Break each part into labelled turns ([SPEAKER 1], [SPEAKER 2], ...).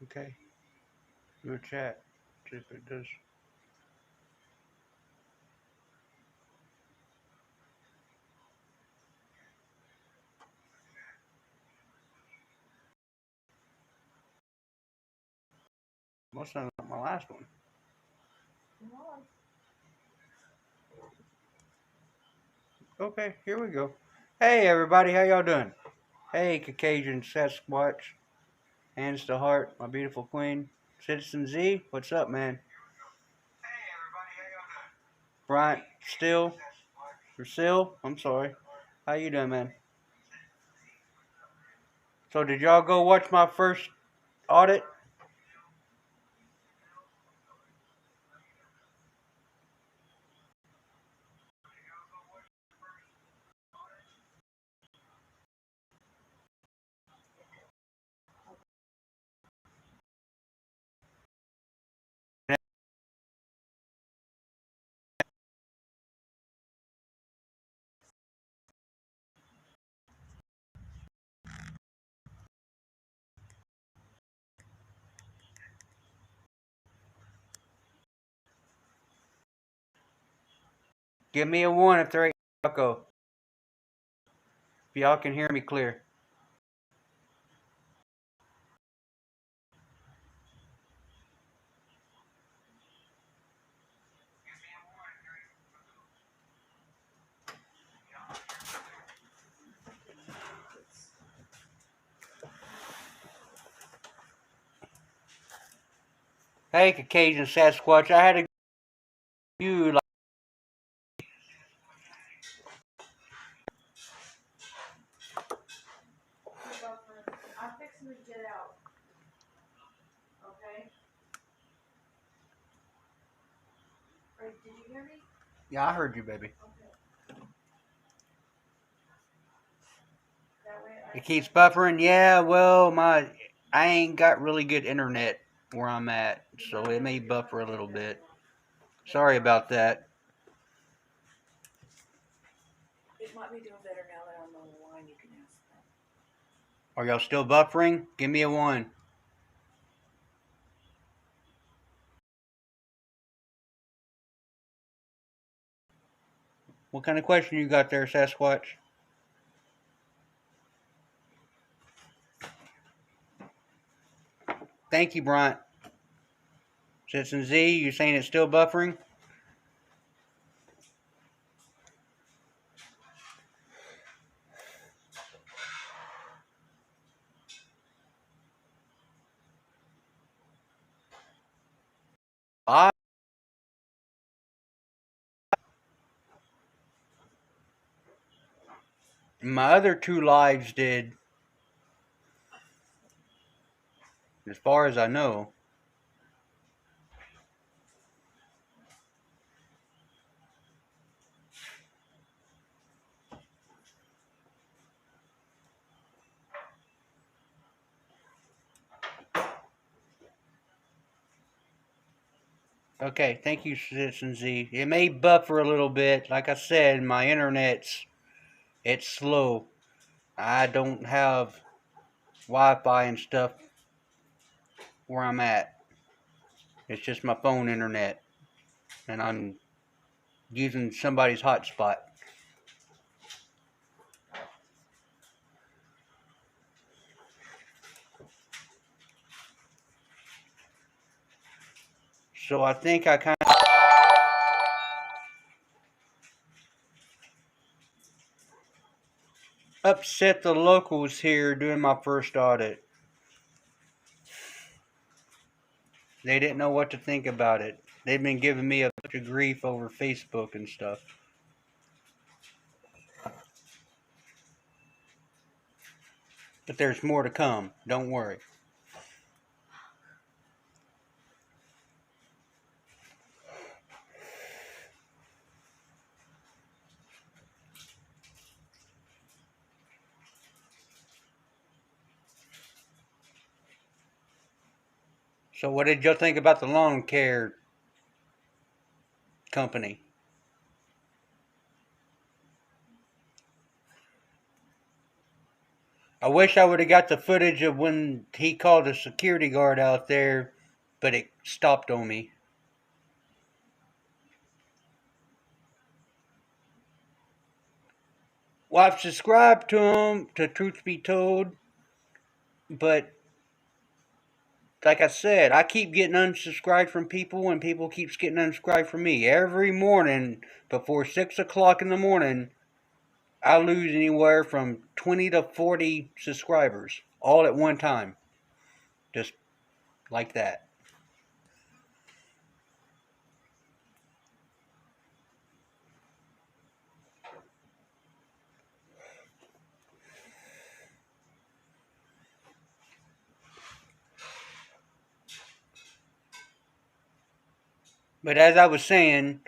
[SPEAKER 1] Okay. Your chat. See if it does. Must not my last one. Okay, here we go. Hey everybody, how y'all doing? Hey Caucasian Sasquatch, hands to heart, my beautiful queen. Citizen Z, what's up, man? Bryant, Still, I'm sorry. How you doing, man? So did y'all go watch my first audit? Give me a 1 if there ain't echo. If y'all can hear me clear. Hey Caucasian Sasquatch, I had to you like
[SPEAKER 2] I'm fixing to get out. Okay? Did you hear me?
[SPEAKER 1] Yeah, I heard you, baby.
[SPEAKER 2] Okay. That way
[SPEAKER 1] It keeps buffering. Yeah, well, I ain't got really good internet where I'm at, so it may buffer a little bit. Sorry about that.
[SPEAKER 2] It might be doing better now that I'm on the line. You can ask them.
[SPEAKER 1] Are y'all still buffering? Give me a 1. What kind of question you got there, Sasquatch? Thank you, Bryant. Citizen Z, you saying it's still buffering? My other 2 lives did, as far as I know. Okay, thank you, Citizen Z. It may buffer a little bit. Like I said, my it's slow. I don't have Wi-Fi and stuff where I'm at. It's just my phone internet, and I'm using somebody's hotspot. So I think I kind of upset the locals here doing my first audit. They didn't know what to think about it. They've been giving me a bunch of grief over Facebook and stuff. But there's more to come. Don't worry. So what did y'all think about the lawn care company? I wish I would have got the footage of when he called a security guard out there, but it stopped on me. Well, I've subscribed to him, to Truth Be Told, but like I said, I keep getting unsubscribed from people, and people keeps getting unsubscribed from me. Every morning, before 6 o'clock in the morning, I lose anywhere from 20 to 40 subscribers, all at one time. Just like that. But as I was saying,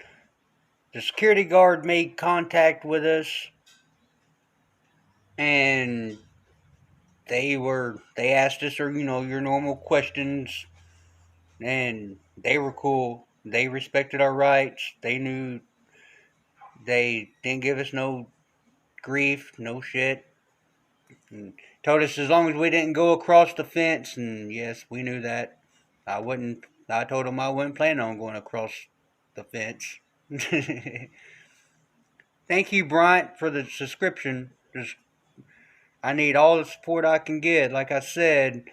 [SPEAKER 1] the security guard made contact with us, and they asked us, or your normal questions, and they were cool. They respected our rights. They knew. They didn't give us no grief, no shit, and told us as long as we didn't go across the fence. And yes, we knew that. I wouldn't. I told them I wasn't planning on going across the fence. Thank you, Bryant, for the subscription. I need all the support I can get. Like I said,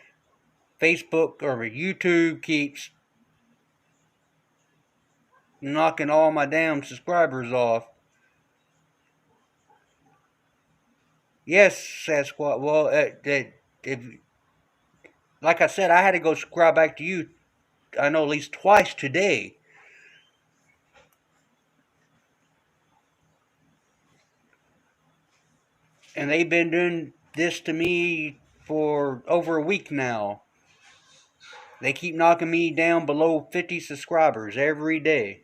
[SPEAKER 1] Facebook or YouTube keeps knocking all my damn subscribers off. Yes, Sasquatch. Well, if, like I said, I had to go subscribe back to you. I know at least twice today. And they've been doing this to me for over a week now. They keep knocking me down below 50 subscribers every day.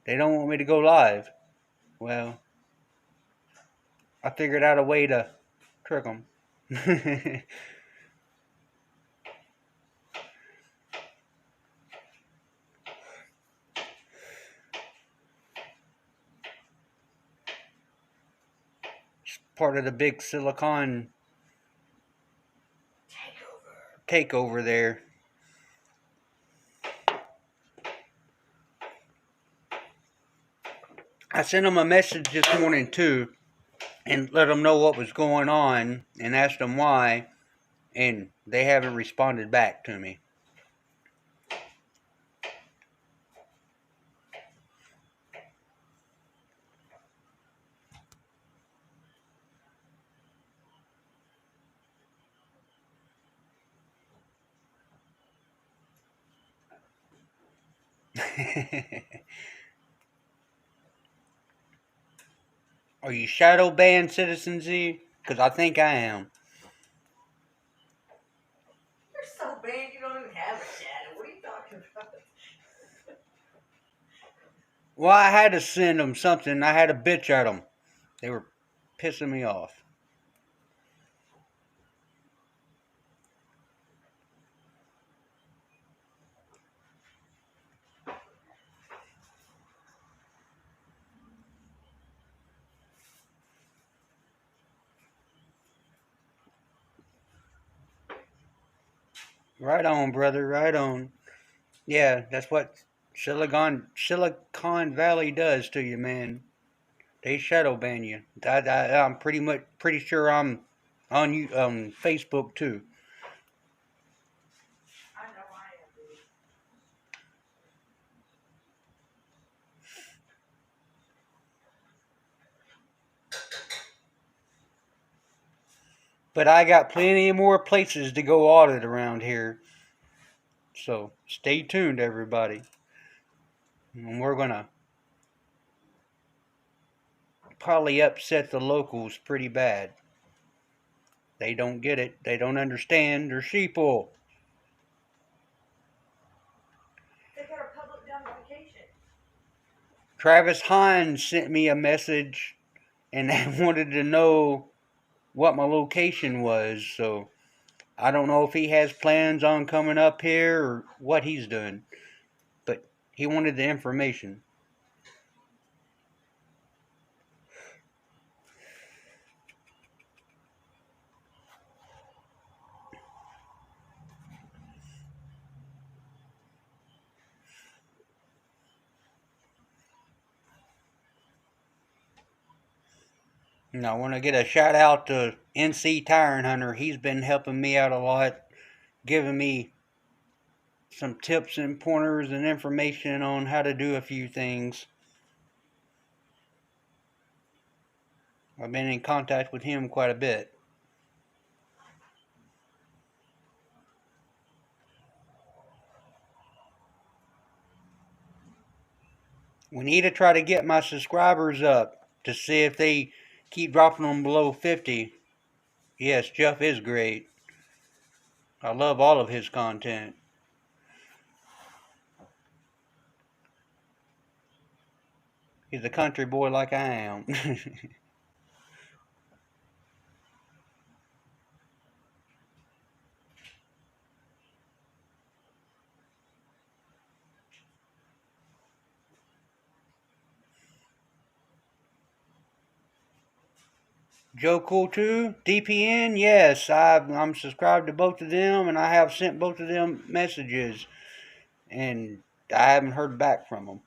[SPEAKER 1] They don't want me to go live. Well, I figured out a way to trick them. It's part of the big silicon takeover there. I sent them a message this morning too, and let them know what was going on, and asked them why, and they haven't responded back to me. Are you shadow banned, Citizen Z? Because I think I am.
[SPEAKER 2] You're so big, you don't even have a shadow. What are you talking about?
[SPEAKER 1] Well, I had to send them something. I had to bitch at them. They were pissing me off. Right on, brother. Right on. Yeah, that's what Silicon Valley does to you, man. They shadow ban you. I'm pretty sure I'm on you Facebook too.
[SPEAKER 2] I know I am, dude.
[SPEAKER 1] But I got plenty more places to go audit around here. So stay tuned, everybody. And we're gonna probably upset the locals pretty bad. They don't get it. They don't understand. They're sheeple.
[SPEAKER 2] They got a public notification.
[SPEAKER 1] Travis Hines sent me a message and wanted to know what my location was. So I don't know if he has plans on coming up here or what he's doing. But he wanted the information. And I want to get a shout out to NC Tire Hunter. He's been helping me out a lot, giving me some tips and pointers and information on how to do a few things. I've been in contact with him quite a bit. We need to try to get my subscribers up to see if they keep dropping them below 50. Yes, Jeff is great. I love all of his content. He's a country boy like I am. Joe Cool too? DPN? Yes, I'm subscribed to both of them, and I have sent both of them messages, and I haven't heard back from them.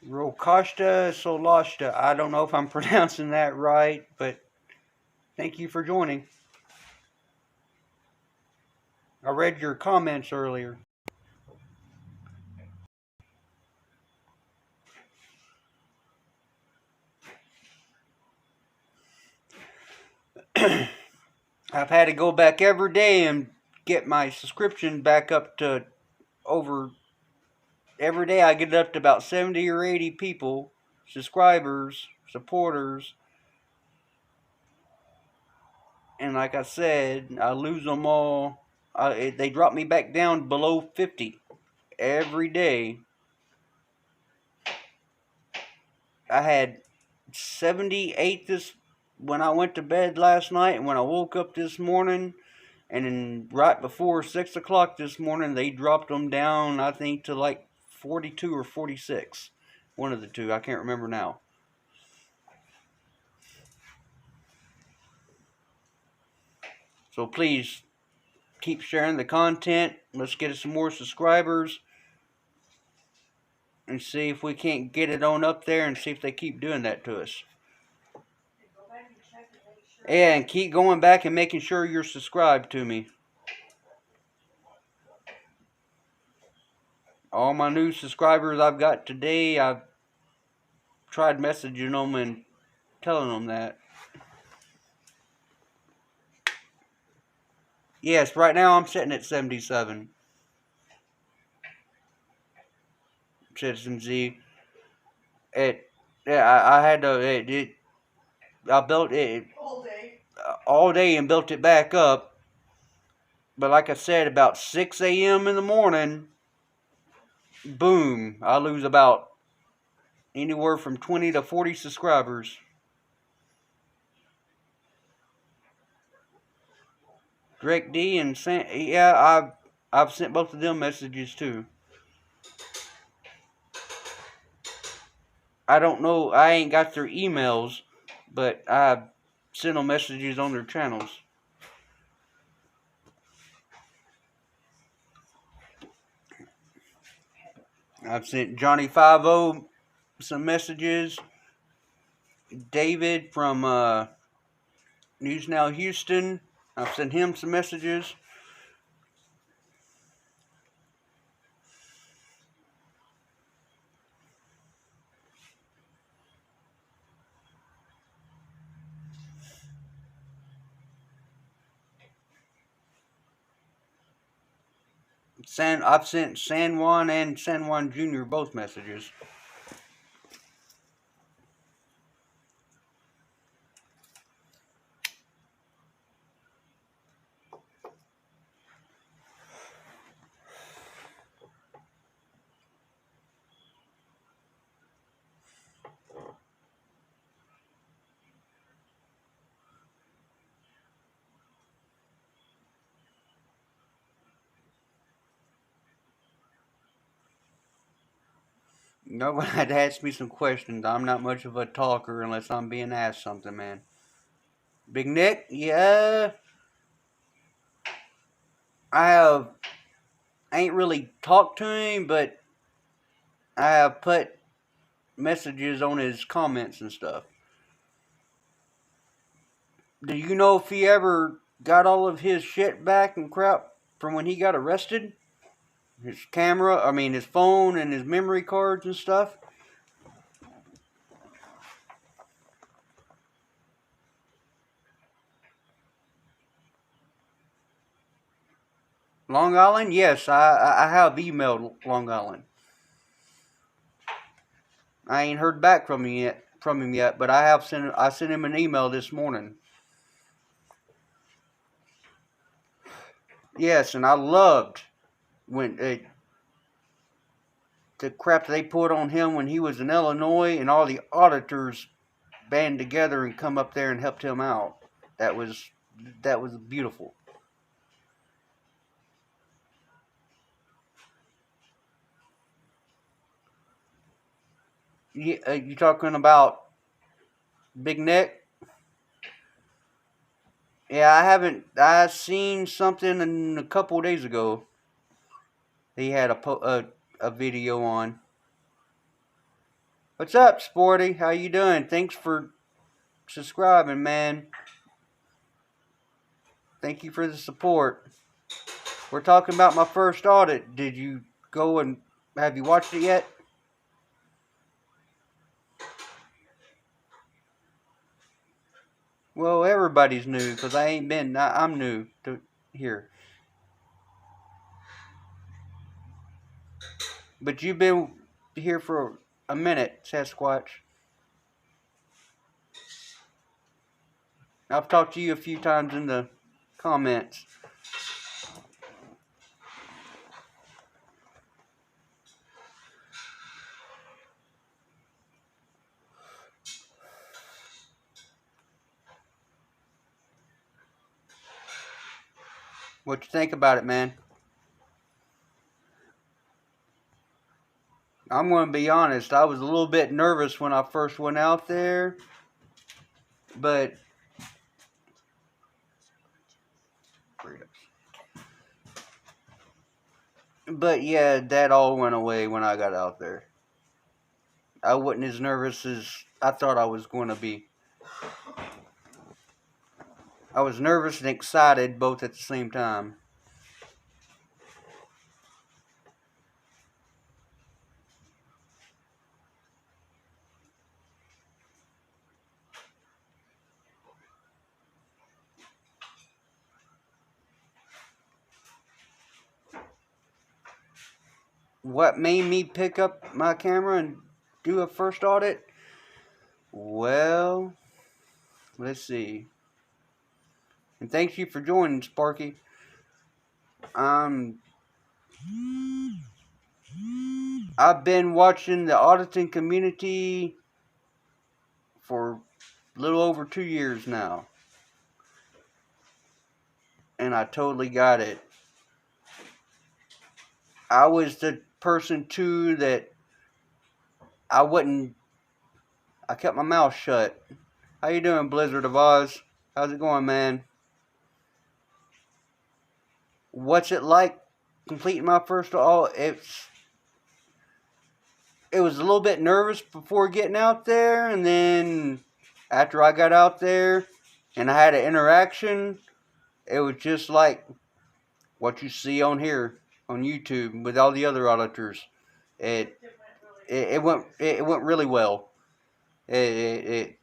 [SPEAKER 1] Rokashta Solashta. I don't know if I'm pronouncing that right, but thank you for joining. I read your comments earlier. I've had to go back every day and get my subscription back up to over. Every day I get it up to about 70 or 80 people, subscribers, supporters, and like I said, I lose them all. They drop me back down below 50 every day. I had 78 this when I went to bed last night, and when I woke up this morning, and then right before 6 o'clock this morning, they dropped them down. I think to like 42 or 46, one of the two. I can't remember now. So please keep sharing the content. Let's get some more subscribers and see if we can't get it on up there and see if they keep doing that to us. And keep going back and making sure you're subscribed to me. All my new subscribers I've got today, I've tried messaging them and telling them that. Yes, right now I'm sitting at 77. Citizen Z. I had to. I built it all day and built it back up. But like I said, about 6 a.m. in the morning, boom, I lose about anywhere from 20 to 40 subscribers. Drake D and I've sent both of them messages too. I don't know, I ain't got their emails, but I've sent them messages on their channels. I've sent Johnny 50 some messages. David from News Now Houston, I've sent him some messages. I've sent San Juan and San Juan Jr. both messages. Nobody had asked me some questions. I'm not much of a talker unless I'm being asked something, man. Big Nick, yeah, I ain't really talked to him, but I have put messages on his comments and stuff. Do you know if he ever got all of his shit back and crap from when he got arrested? His camera, his phone and his memory cards and stuff? Long Island? Yes, I have emailed Long Island. I ain't heard back from him yet, but I sent him an email this morning. Yes, and I loved when the crap they put on him when he was in Illinois, and all the auditors band together and come up there and helped him out. That was beautiful. You talking about Big Nick? Yeah, I haven't. I seen something a couple of days ago. He had a video on. What's up, Sporty? How you doing? Thanks for subscribing, man. Thank you for the support. We're talking about my first audit. Did you go and have you watched it yet? Well, everybody's new because I ain't been. I'm new to here. But you've been here for a minute, Sasquatch. I've talked to you a few times in the comments. What you think about it, man? I'm going to be honest. I was a little bit nervous when I first went out there, but yeah, that all went away when I got out there. I wasn't as nervous as I thought I was going to be. I was nervous and excited both at the same time. What made me pick up my camera and do a first audit? Well, let's see. And thank you for joining, Sparky. I've been watching the auditing community for a little over 2 years now. And I totally got it. I was the person too that I kept my mouth shut. How you doing, Blizzard of Oz? How's it going, man? What's it like completing my first audit? It was a little bit nervous before getting out there, and then after I got out there and I had an interaction, it was just like what you see on here on YouTube with all the other auditors. It went really well. I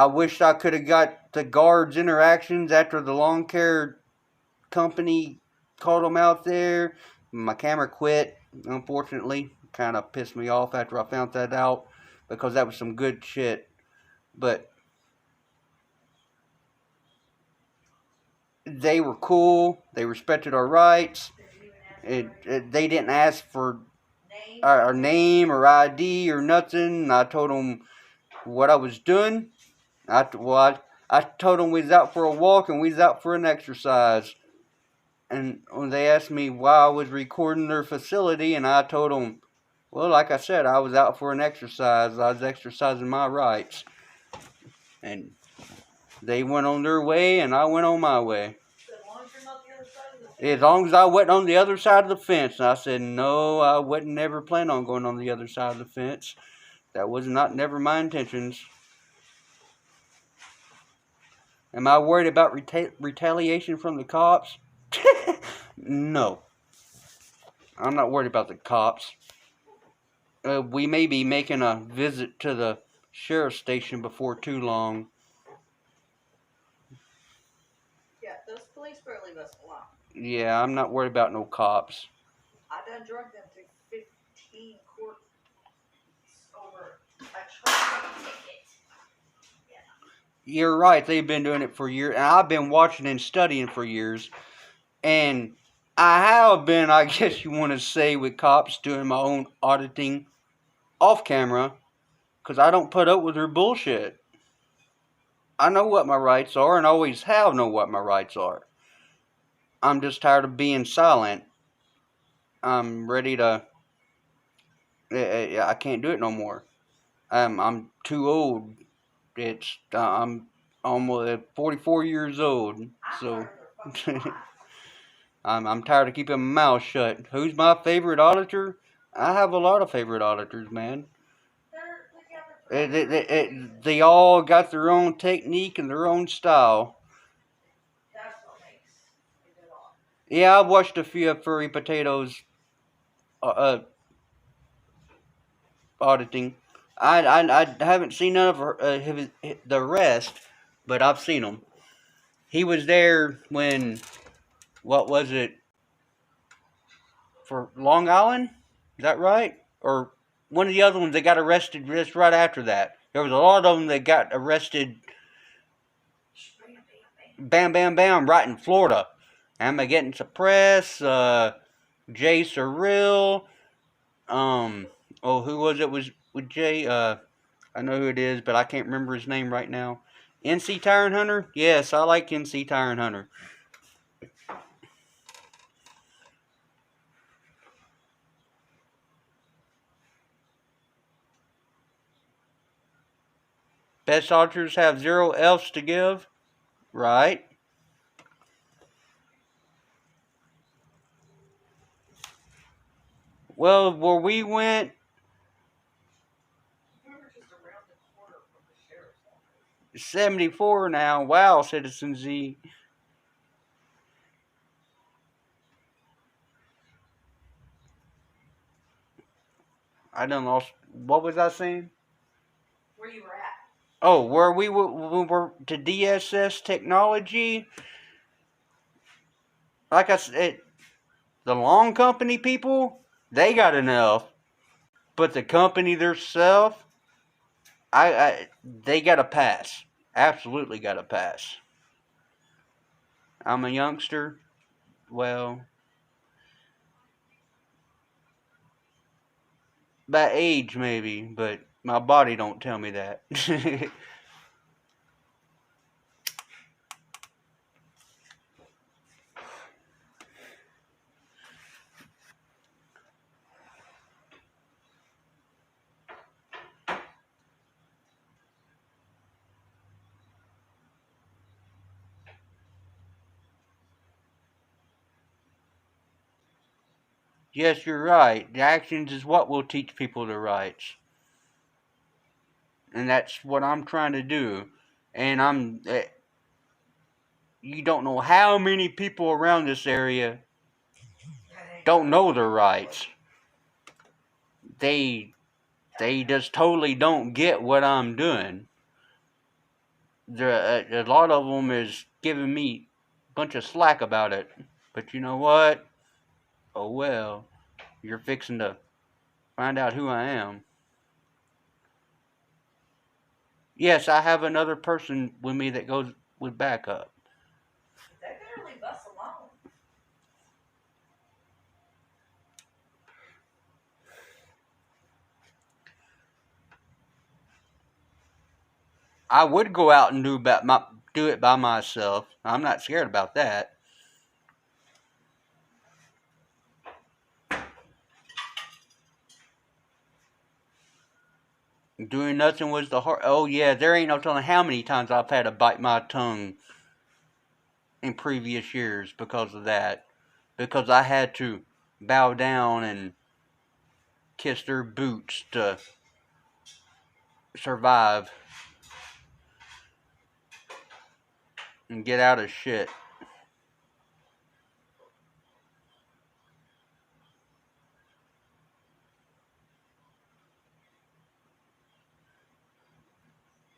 [SPEAKER 1] wished I could have got the guards' interactions after the lawn care company called them out there. My camera quit, unfortunately. Kind of pissed me off after I found that out because that was some good shit. But they were cool. They respected our rights. They didn't ask for our name or ID or nothing. I told them what I was doing. I told them we was out for a walk and we was out for an exercise. And when they asked me why I was recording their facility, and I told them, well, like I said, I was out for an exercise. I was exercising my rights. And They went on their way and I went on my way.
[SPEAKER 2] As long as you're not the other side of the fence.
[SPEAKER 1] As long as I wasn't on the other side of the fence. And I said, no, I wouldn't never plan on going on the other side of the fence. That was never my intentions. Am I worried about retaliation from the cops? No. I'm not worried about the cops. We may be making a visit to the sheriff's station before too long.
[SPEAKER 2] Yeah, those police better leave us alone.
[SPEAKER 1] Yeah, I'm not worried about no cops.
[SPEAKER 2] I done drug them through 15 court over a traffic ticket.
[SPEAKER 1] You're right, they've been doing it for years, and I've been watching and studying for years, and I have been, I guess you want to say, with cops doing my own auditing off camera, because I don't put up with their bullshit. I know what my rights are, and always have known what my rights are. I'm just tired of being silent. I'm ready to, I can't do it no more. I'm too old. I'm almost 44 years old, so I'm tired of keeping my mouth shut. Who's my favorite auditor? I have a lot of favorite auditors, man. They all got their own technique and their own style.
[SPEAKER 2] That's what makes a good auditor.
[SPEAKER 1] Yeah, I've watched a few of Furry Potatoes auditing. I haven't seen none of the rest, but I've seen them. He was there when, what was it, for Long Island? Is that right? Or one of the other ones that got arrested just right after that. There was a lot of them that got arrested, bam, bam, bam, right in Florida. Am I getting suppressed? Jay Surreal. Who was it? Was with Jay? I know who it is, but I can't remember his name right now. NC Tire Hunter? Yes, I like NC Tire Hunter. Best auditors have 0 F's to give. Right. Well, where we went,
[SPEAKER 2] We were just around the corner from the sheriff's office.
[SPEAKER 1] 74 now. Wow, Citizen Z. I done lost. What was I saying?
[SPEAKER 2] Where you were at.
[SPEAKER 1] Oh, where we were to DSS technology. Like I said, the long company people, they got enough. But the company themselves, they got a pass. Absolutely got a pass. I'm a youngster. Well, by age maybe, but my body don't tell me that. Yes, you're right. The actions is what will teach people the rights. And that's what I'm trying to do. And you don't know how many people around this area don't know their rights. They just totally don't get what I'm doing. A lot of them is giving me a bunch of slack about it. But you know what? Oh well, you're fixing to find out who I am. Yes, I have another person with me that goes with backup.
[SPEAKER 2] They better leave us alone.
[SPEAKER 1] I would go out and do it by myself. I'm not scared about that. Doing nothing was the hard. Oh yeah, there ain't no telling how many times I've had to bite my tongue in previous years because of that. Because I had to bow down and kiss their boots to survive and get out of shit.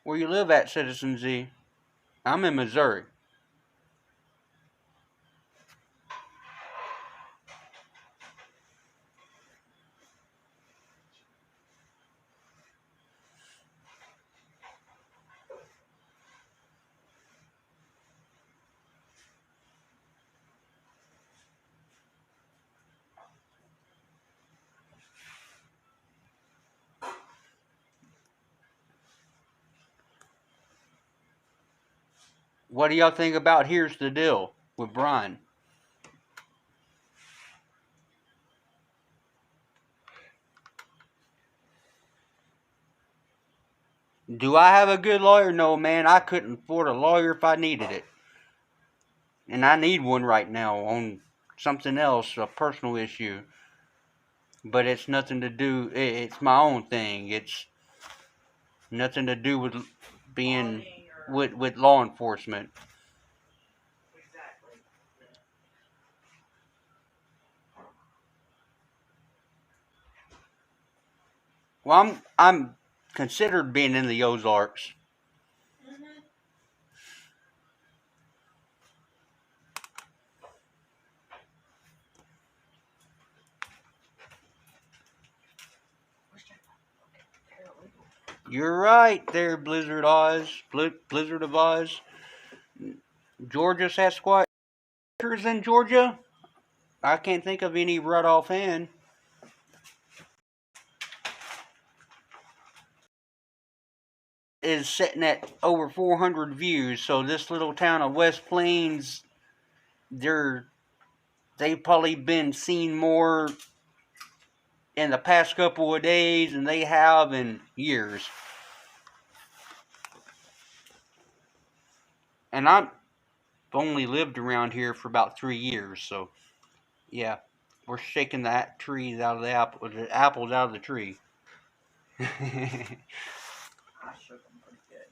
[SPEAKER 1] Where you live at, Citizen Z? I'm in Missouri. What do y'all think about Here's the Deal with Brian? Do I have a good lawyer? No, man. I couldn't afford a lawyer if I needed it. And I need one right now on something else, a personal issue. But it's nothing to do, it's my own thing. It's nothing to do with being with law enforcement.
[SPEAKER 2] Exactly.
[SPEAKER 1] Well, I'm considered being in the Ozarks.
[SPEAKER 2] Mm-hmm.
[SPEAKER 1] You're right there, Blizzard Oz. Blizzard of Oz. Georgia Sasquatch in Georgia? I can't think of any right offhand. Is sitting at over 400 views, so this little town of West Plains, they've probably been seen more in the past couple of days than they have in years. And I've only lived around here for about 3 years, so yeah, we're shaking the trees out of the apples out of the tree.
[SPEAKER 2] I shook them pretty good.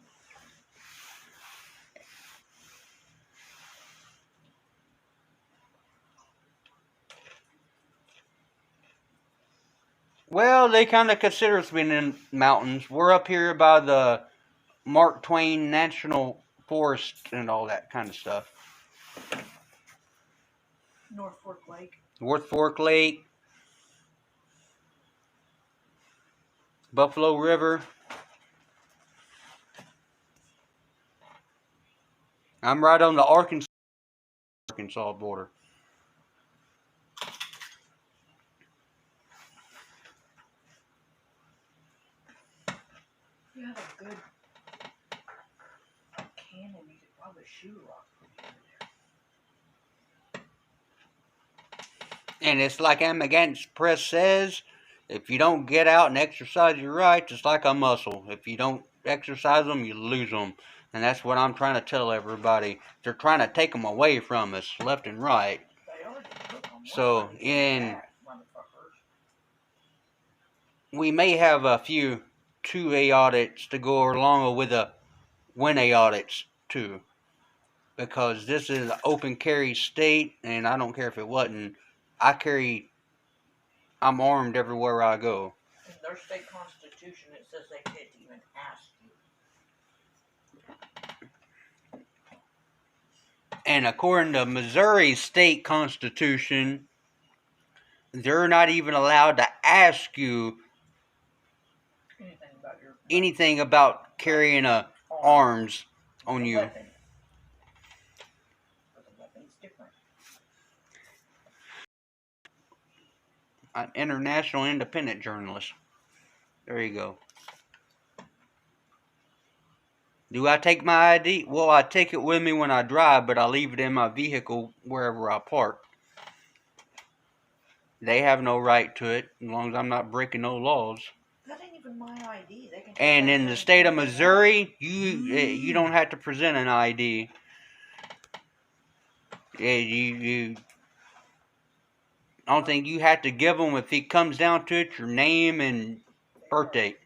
[SPEAKER 1] Well, they kind of consider us being in mountains. We're up here by the Mark Twain National Forest and all that kind of stuff.
[SPEAKER 2] North Fork Lake.
[SPEAKER 1] North Fork Lake, Buffalo River. I'm right on the Arkansas border.
[SPEAKER 2] You have a good cannon, you could probably shoot a rock from over there.
[SPEAKER 1] And it's like Amagansett Press says, if you don't get out and exercise your rights, it's like a muscle. If you don't exercise them, you lose them. And that's what I'm trying to tell everybody. They're trying to take them away from us, left and right.
[SPEAKER 2] They already took them.
[SPEAKER 1] So, we may have a few 2A audits to go along with the 1A audits too. Because this is an open carry state, and I don't care if it wasn't. I'm armed everywhere I go.
[SPEAKER 2] In their state constitution, it says they can't even ask you.
[SPEAKER 1] And according to Missouri's state constitution, they're not even allowed to ask you anything about carrying arms on you.
[SPEAKER 2] Weapon. But the weapon's different.
[SPEAKER 1] An international independent journalist. There you go. Do I take my ID? Well, I take it with me when I drive, but I leave it in my vehicle wherever I park. They have no right to it, as long as I'm not breaking no laws.
[SPEAKER 2] That ain't even even my ID. They can take
[SPEAKER 1] And
[SPEAKER 2] that
[SPEAKER 1] in the
[SPEAKER 2] and
[SPEAKER 1] state of
[SPEAKER 2] take that out.
[SPEAKER 1] Missouri, you don't have to present an ID. You I don't think you have to give them, if it comes down to it, your name and birth date.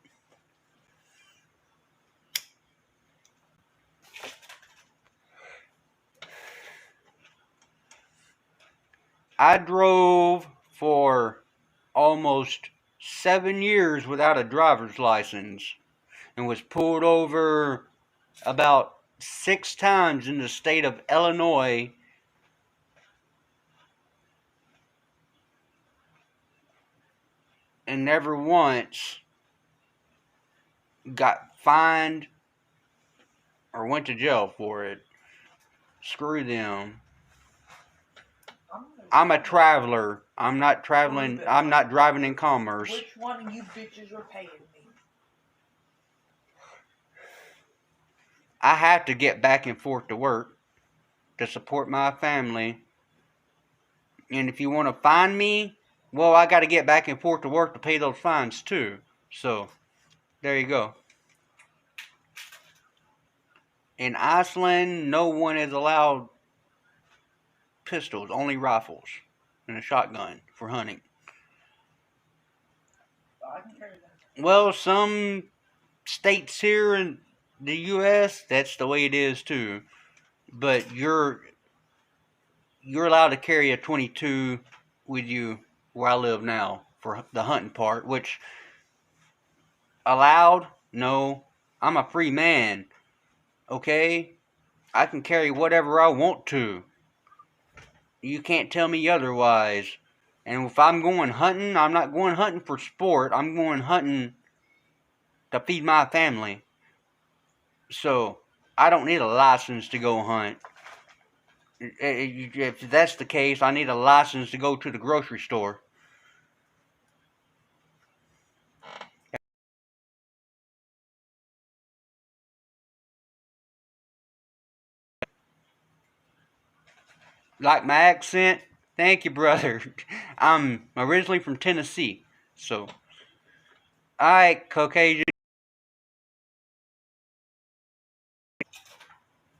[SPEAKER 1] I drove for almost 7 years without a driver's license and was pulled over about 6 times in the state of Illinois. And never once got fined or went to jail for it. Screw them. I'm a traveler. I'm not traveling. I'm not driving in commerce.
[SPEAKER 2] Which one of you bitches are paying me?
[SPEAKER 1] I have to get back and forth to work to support my family. And if you want to fine me, well, I got to get back and forth to work to pay those fines too. So, there you go. In Iceland, no one is allowed pistols, only rifles and a shotgun for hunting.
[SPEAKER 2] I can carry that.
[SPEAKER 1] Well, some states here in the U.S., that's the way it is too. But you're allowed to carry a .22 with you where I live now for the hunting part, which allowed? No. I'm a free man. Okay? I can carry whatever I want to. You can't tell me otherwise. And if I'm going hunting, I'm not going hunting for sport. I'm going hunting to feed my family. So, I don't need a license to go hunt. If that's the case, I need a license to go to the grocery store. Like my accent? Thank you, brother. I'm originally from Tennessee. So, alright, Caucasian.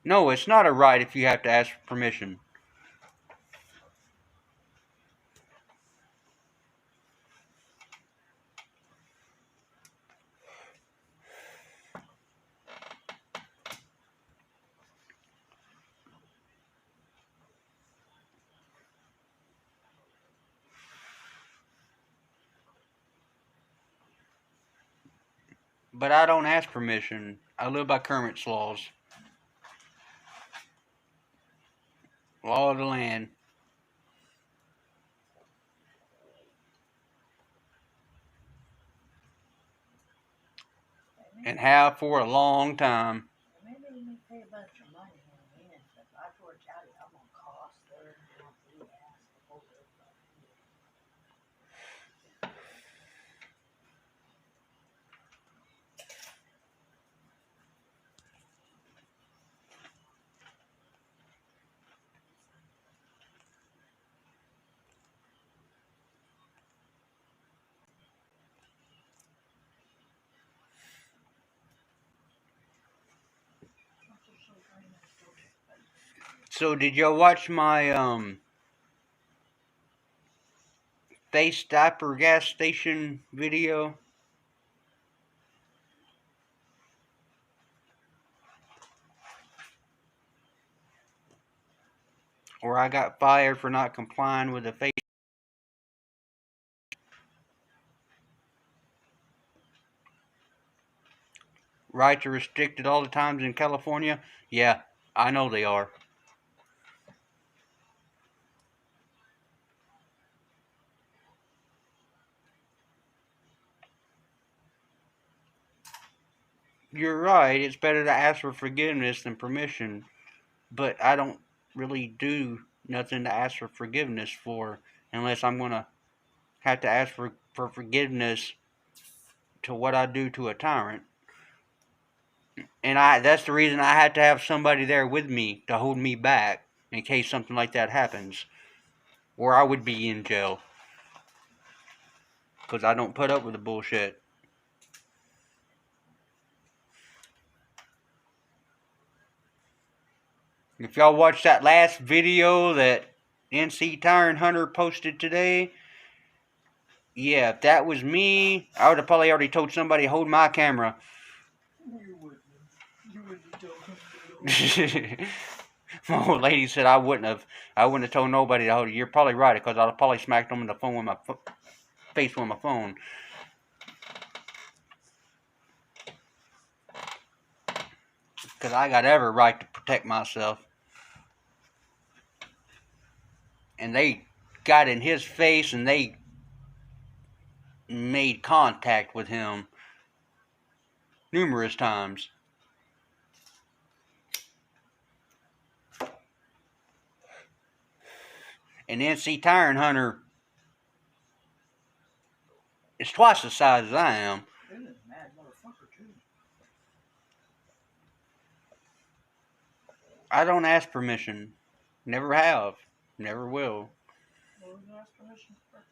[SPEAKER 1] No, it's not a right if you have to ask for permission. But I don't ask permission. I live by current laws. Law of the land. And have for a long time.
[SPEAKER 2] Maybe you may pay a bunch of money in the end, but I told Charlie I'm on cost there and I'll do that before everybody.
[SPEAKER 1] So did y'all watch my face diaper gas station video? Where I got fired for not complying with the face. Rights are restricted all the times in California? Yeah, I know they are. You're right, it's better to ask for forgiveness than permission. But I don't really do nothing to ask for forgiveness for unless I'm going to have to ask for forgiveness to what I do to a tyrant. And that's the reason I had to have somebody there with me to hold me back in case something like that happens. Or I would be in jail. Because I don't put up with the bullshit. If y'all watched that last video that NC Tire Hunter posted today, yeah, if that was me, I would have probably already told somebody to hold my camera.
[SPEAKER 2] You wouldn't have told him.
[SPEAKER 1] My old lady said I wouldn't have told nobody to hold it. You're probably right, because I'd have probably smacked them in the phone with my face with my phone. Because I got every right to protect myself. And they got in his face and they made contact with him numerous times. And NC Tire Hunter is twice the size as I am.
[SPEAKER 2] He's a mad motherfucker, too.
[SPEAKER 1] I don't ask permission. Never have. Never will.
[SPEAKER 2] What was ask permission for?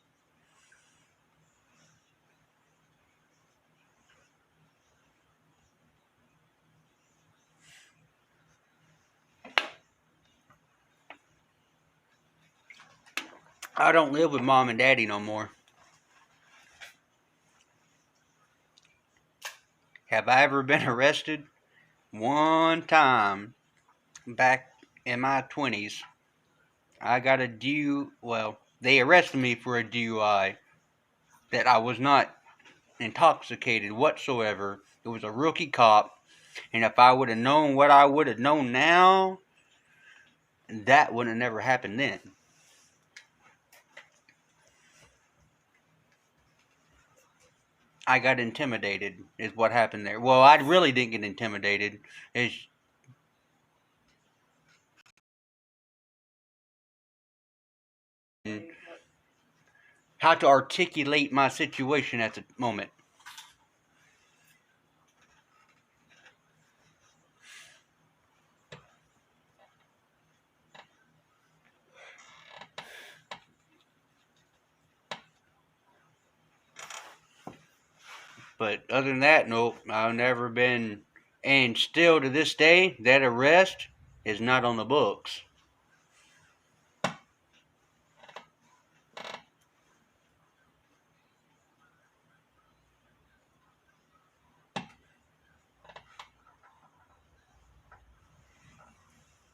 [SPEAKER 1] I don't live with mom and daddy no more. Have I ever been arrested? One time back in my 20s. I got a they arrested me for a DUI that I was not intoxicated whatsoever. It was a rookie cop, and if I would have known what I would have known now, that would have never happened then. I got intimidated, is what happened there. Well, I really didn't get intimidated. It's how to articulate my situation at the moment. But other than that, nope, I've never been. And still to this day, that arrest is not on the books.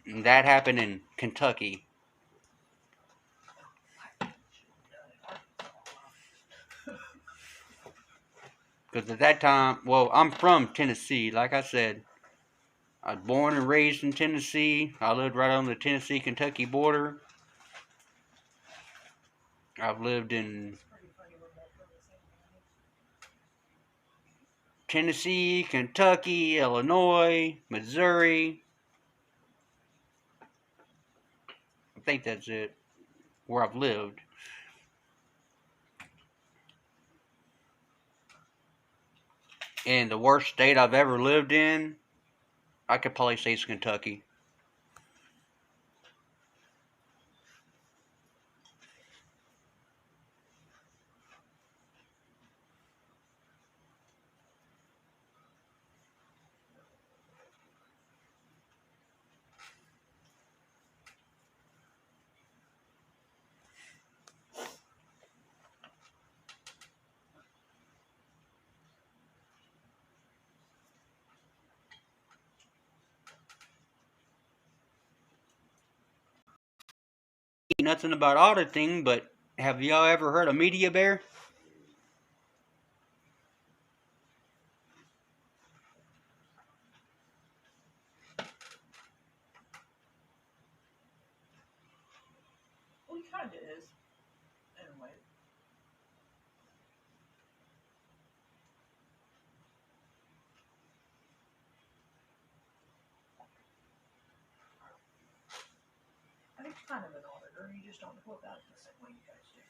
[SPEAKER 1] And that happened in Kentucky. Because at that time, well, I'm from Tennessee, like I said. I was born and raised in Tennessee. I lived right on the Tennessee-Kentucky border. I've lived in Tennessee, Kentucky, Illinois, Missouri. I think that's it, where I've lived. And the worst state I've ever lived in, I could probably say is Kentucky. Nothing about auditing, but have y'all ever heard of Media Bear?
[SPEAKER 2] Well, he kind of is. Anyway. I think he's kind of an auditor. You just don't know about it the same way you guys do.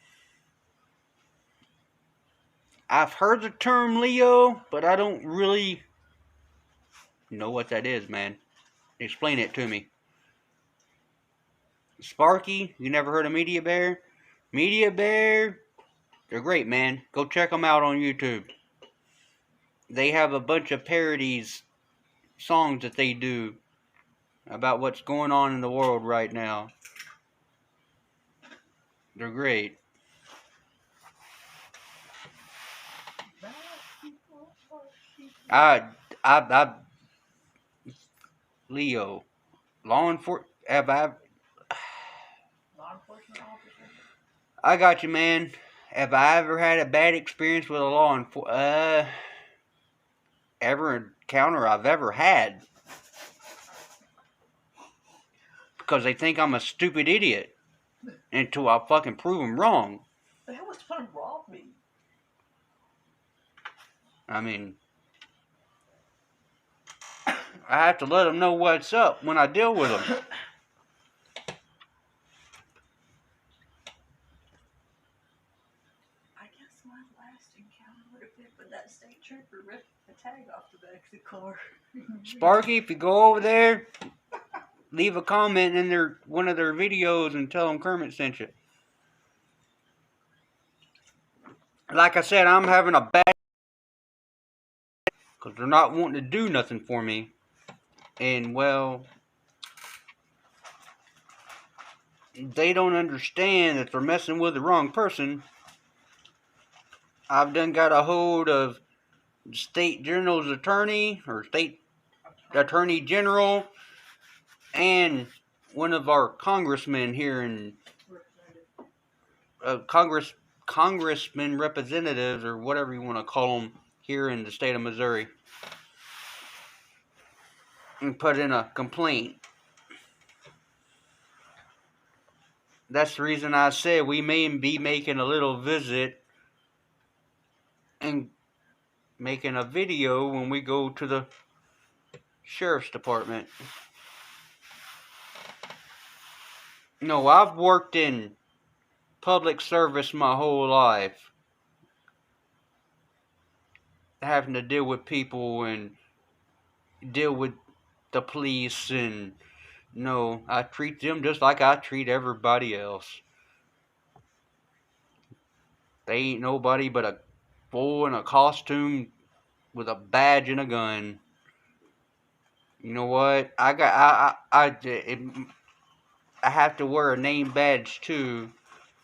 [SPEAKER 1] I've heard the term Leo, but I don't really know what that is, man. Explain it to me. Sparky, you never heard of Media Bear? Media Bear, they're great, man. Go check them out on YouTube. They have a bunch of parodies, songs that they do. about what's going on in the world right now. They're great. I Leo, law enforcement.
[SPEAKER 2] Law enforcement officer.
[SPEAKER 1] I got you, man. Have I ever had a bad experience with a law enforcement? Ever encounter I've ever had? Because they think I'm a stupid idiot until I fucking prove them wrong.
[SPEAKER 2] The hell was trying to rob me?
[SPEAKER 1] I mean, I have to let them know what's up when I deal with them.
[SPEAKER 2] I guess my last encounter would have been when that state trooper ripped the tag off the back of the car.
[SPEAKER 1] Sparky, if you go over there, leave a comment in one of their videos and tell them Kermit sent you. Like I said, I'm having a bad because they're not wanting to do nothing for me. And, well, they don't understand that they're messing with the wrong person. I've done got a hold of the state general's attorney, or state attorney general, and one of our congressmen here in congressmen representatives, or whatever you want to call them, here in the state of Missouri, and put in a complaint. That's the reason I said we may be making a little visit and making a video when we go to the sheriff's department. No, I've worked in public service my whole life, having to deal with people and deal with the police, and no, I treat them just like I treat everybody else. They ain't nobody but a fool in a costume with a badge and a gun. You know what? I have to wear a name badge too.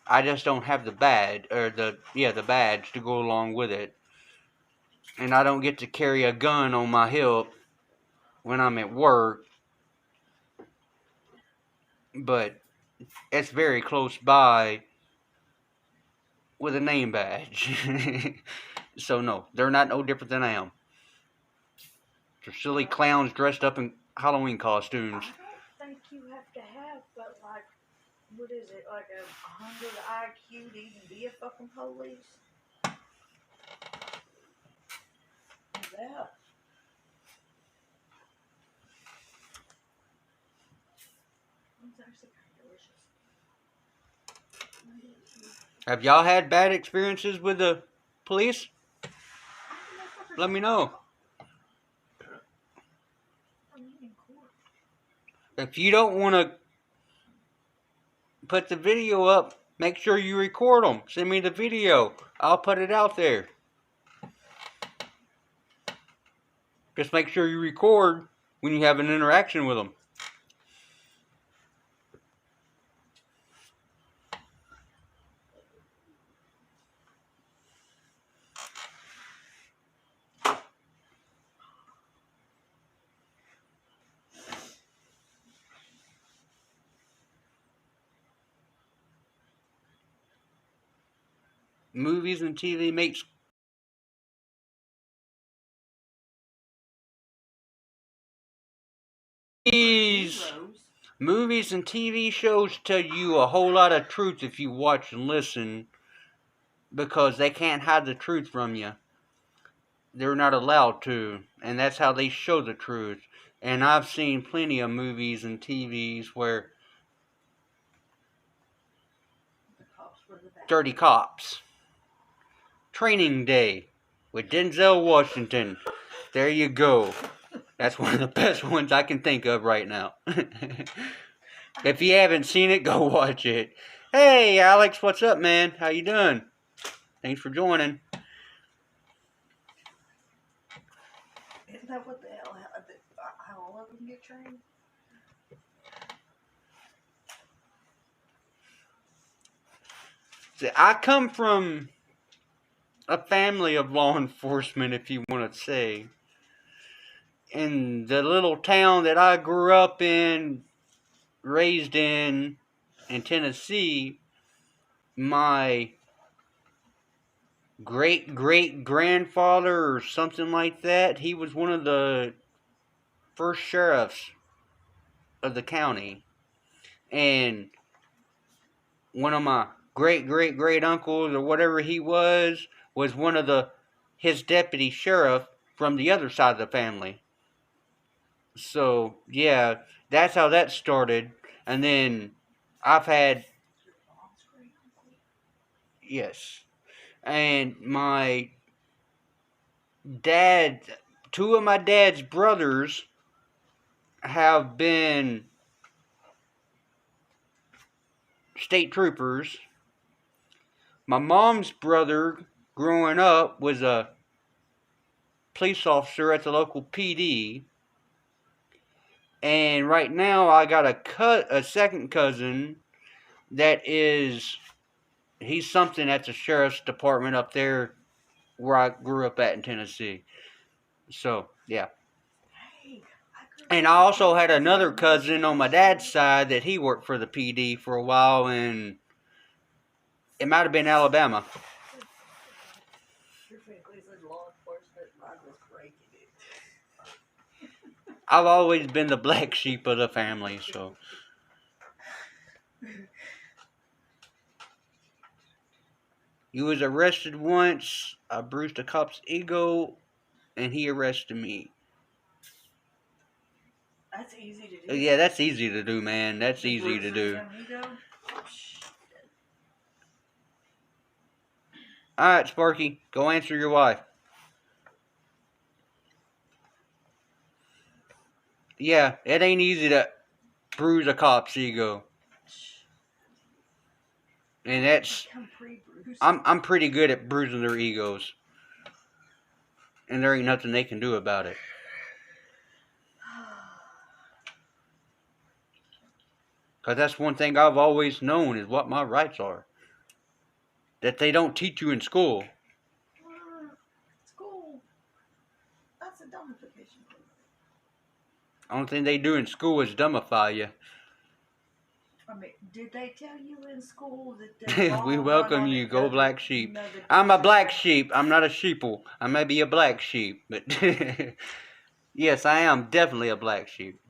[SPEAKER 1] I just don't have the badge, or the badge to go along with it. And I don't get to carry a gun on my hip when I'm at work. But it's very close by with a name badge. So no, they're not no different than I am. They're silly clowns dressed up in Halloween costumes.
[SPEAKER 2] I don't think you have to have, but like, what is it, like a 100 IQ to even be a fucking police? Yeah. It's actually kind of delicious.
[SPEAKER 1] Have y'all had bad experiences with the police? Let me know. If you don't want to put the video up, make sure you record them. Send me the video. I'll put it out there. Just make sure you record when you have an interaction with them. Movies and TV makes movies and TV shows tell you a whole lot of truth if you watch and listen, because they can't hide the truth from you. They're not allowed to, and that's how they show the truth. And I've seen plenty of movies and TVs where Dirty Cops, Training Day with Denzel Washington. There you go. That's one of the best ones I can think of right now. If you haven't seen it, go watch it. Hey, Alex, what's up, man? How you doing? Thanks for joining.
[SPEAKER 2] Isn't that what the hell, how all of them get trained?
[SPEAKER 1] I come from a family of law enforcement, if you want to say. In the little town that I grew up in, raised in Tennessee, my great great grandfather or something like that, he was one of the first sheriffs of the county. And one of my great great great uncles or whatever he was one of his deputy sheriff from the other side of the family. So yeah, that's how that started. And then I've had, yes, and my dad, two of my dad's brothers have been state troopers. My mom's brother, growing up, was a police officer at the local PD. And right now, I got a second cousin that he's something at the sheriff's department up there where I grew up at in Tennessee. So, yeah. And I also had another cousin on my dad's side that he worked for the PD for a while, and it might have been Alabama. I've always been the black sheep of the family, so. He was arrested once. I bruised a cop's ego, and he arrested me.
[SPEAKER 2] That's easy to do.
[SPEAKER 1] Yeah, that's easy to do, man. That's easy to do. Alright, Sparky, go answer your wife. Yeah, it ain't easy to bruise a cop's ego. And that's, I'm pretty good at bruising their egos. And there ain't nothing they can do about it. Because that's one thing I've always known is what my rights are. That they don't teach you in school.
[SPEAKER 2] School. That's a dumbification.
[SPEAKER 1] Only thing they do in school is dumbify you.
[SPEAKER 2] I mean, did they tell you in school that
[SPEAKER 1] we welcome you, go black sheep. I'm a black sheep. I'm not a sheeple. I may be a black sheep, but yes, I am definitely a black sheep.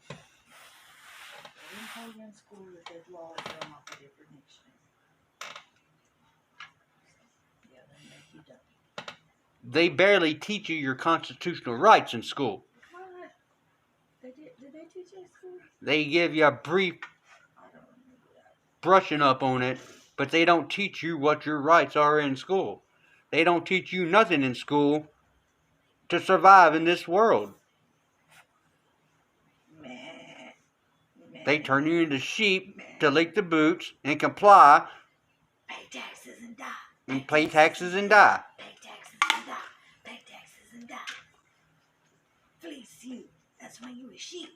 [SPEAKER 1] They barely teach you your constitutional rights in school.
[SPEAKER 2] What? Did they teach you in school?
[SPEAKER 1] They give you a brief brushing up on it, but they don't teach you what your rights are in school. They don't teach you nothing in school to survive in this world. They turn you into sheep to lick the boots and comply.
[SPEAKER 2] Pay taxes and die.
[SPEAKER 1] And pay taxes and die.
[SPEAKER 2] Pay taxes and die. Pay taxes and die. Fleece you. That's why you a sheep.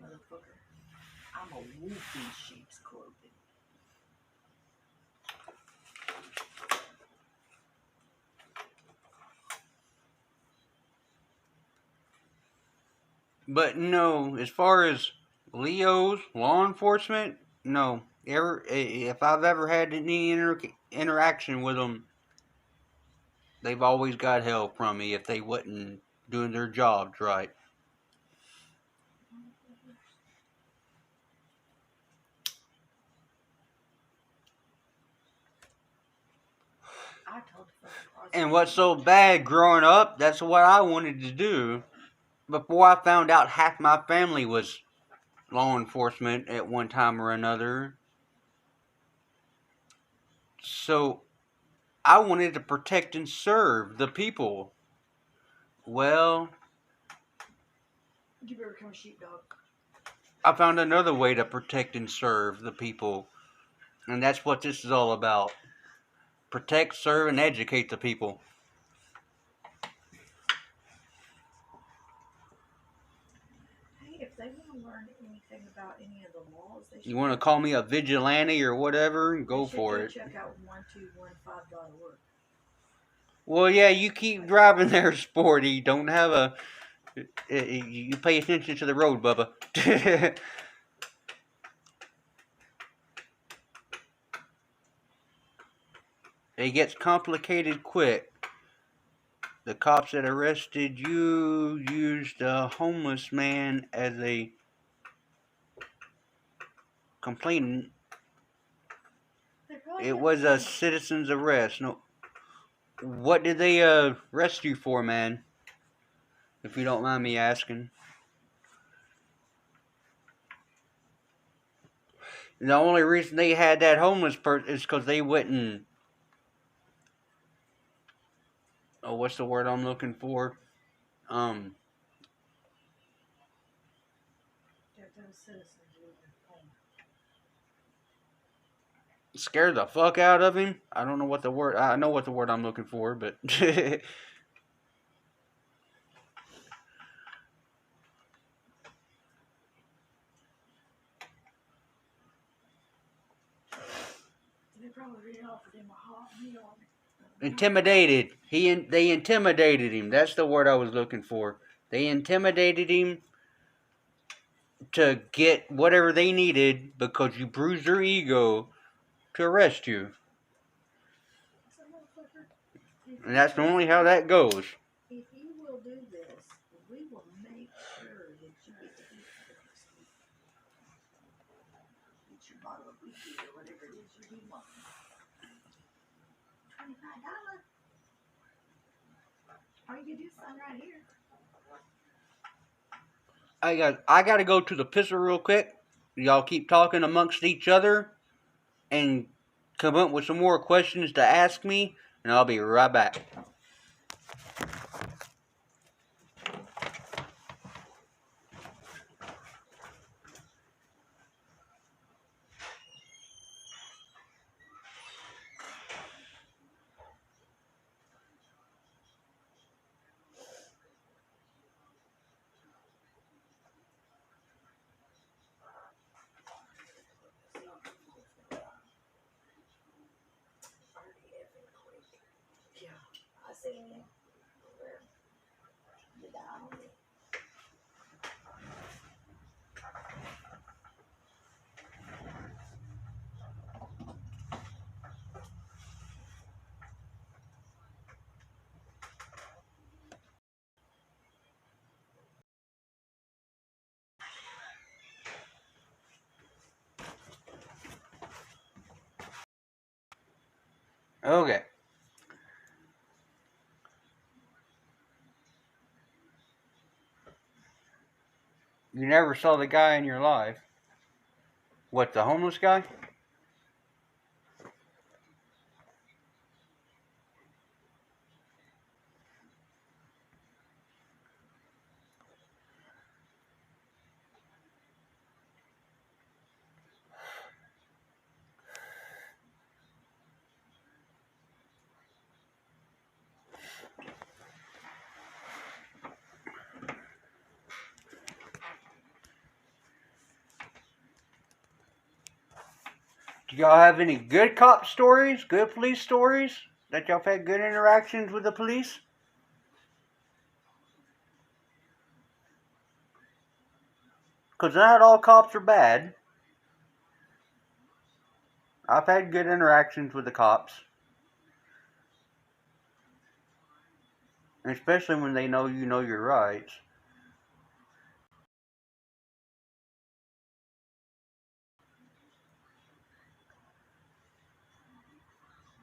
[SPEAKER 2] Motherfucker. I'm a wolf in sheep's clothing.
[SPEAKER 1] But no, as far as Leos, law enforcement, no. If I've ever had any interaction with them, they've always got help from me if they wasn't doing their jobs right. And what's so bad growing up, that's what I wanted to do. Before I found out half my family was law enforcement at one time or another. So I wanted to protect and serve the people. Well,
[SPEAKER 2] you better become a sheepdog.
[SPEAKER 1] I found another way to protect and serve the people. And that's what this is all about. Protect, serve, and educate the people.
[SPEAKER 2] if they want to learn anything about any of the laws, they should.
[SPEAKER 1] You want to call me a vigilante or whatever? Go for it.
[SPEAKER 2] Check out 1215.org.
[SPEAKER 1] Well, yeah, you keep driving there, Sporty. Don't have a. You pay attention to the road, Bubba. It gets complicated quick. The cops that arrested you used a homeless man as a complainant. It was a citizen's arrest. No, what did they arrest you for, man? If you don't mind me asking. The only reason they had that homeless person is because they wouldn't. Oh, what's the word I'm looking for? Scared the fuck out of him. I don't know what the word. I know what the word I'm looking for, but.
[SPEAKER 2] They probably offered him a hot meal.
[SPEAKER 1] Intimidated. They intimidated him. That's the word I was looking for. They intimidated him to get whatever they needed because you bruised their ego to arrest you. And that's normally how that goes.
[SPEAKER 2] If you will do this, we will make sure that you get to eat first. Get your bottle of whiskey or whatever it is you do want. $25. Or you can do something right here.
[SPEAKER 1] I gotta go to the pisser real quick. Y'all keep talking amongst each other and come up with some more questions to ask me, and I'll be right back.
[SPEAKER 2] Yeah, I seen him. You down.
[SPEAKER 1] Okay. You never saw the guy in your life. What, the homeless guy? Do y'all have any good cop stories? Good police stories? That y'all had good interactions with the police? Because not all cops are bad. I've had good interactions with the cops. Especially when they know you know your rights.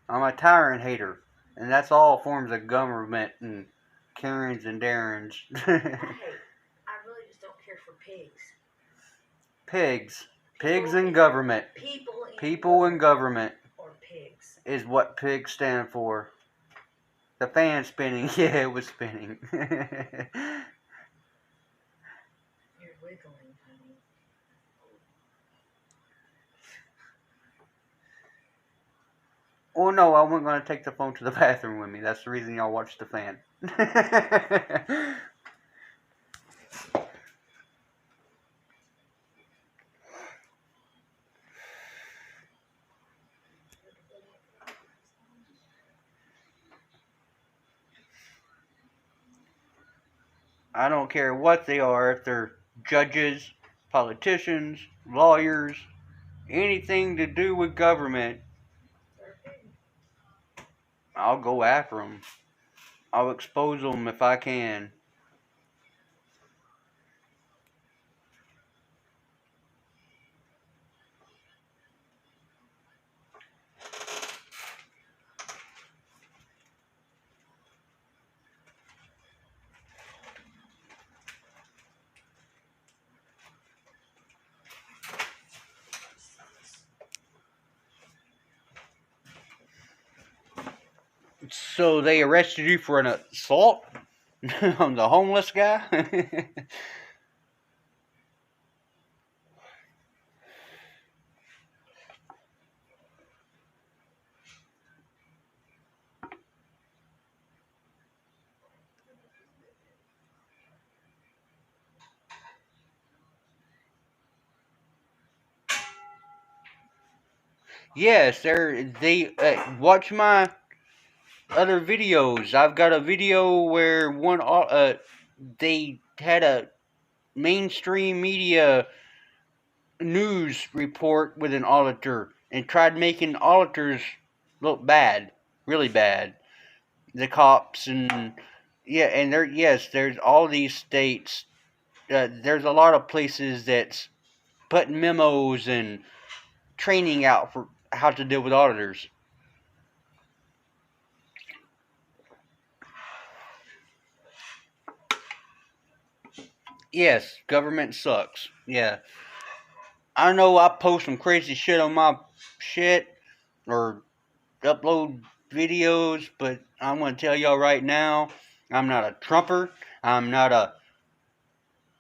[SPEAKER 1] I'm a tyrant hater. And that's all forms of government and Karens and Darrens.
[SPEAKER 2] I really just don't care for pigs.
[SPEAKER 1] Pigs. Pigs in government. People in government.
[SPEAKER 2] Or pigs.
[SPEAKER 1] Is what pigs stand for. The fan spinning. Yeah, it was spinning.
[SPEAKER 2] You're wiggling, honey.
[SPEAKER 1] Oh no, I wasn't going to take the phone to the bathroom with me. That's the reason y'all watched the fan. I don't care what they are, if they're judges, politicians, lawyers, anything to do with government, I'll go after them. I'll expose them if I can. So they arrested you for an assault on the homeless guy? Yes, they watch my other videos. I've got a video where they had a mainstream media news report with an auditor and tried making auditors look bad, really bad. The cops and yeah, and there's all these states. There's a lot of places that's putting memos and training out for how to deal with auditors. Yes, government sucks. Yeah, I know I post some crazy shit on my shit or upload videos, but I'm gonna tell y'all right now, I'm not a Trumper. I'm not a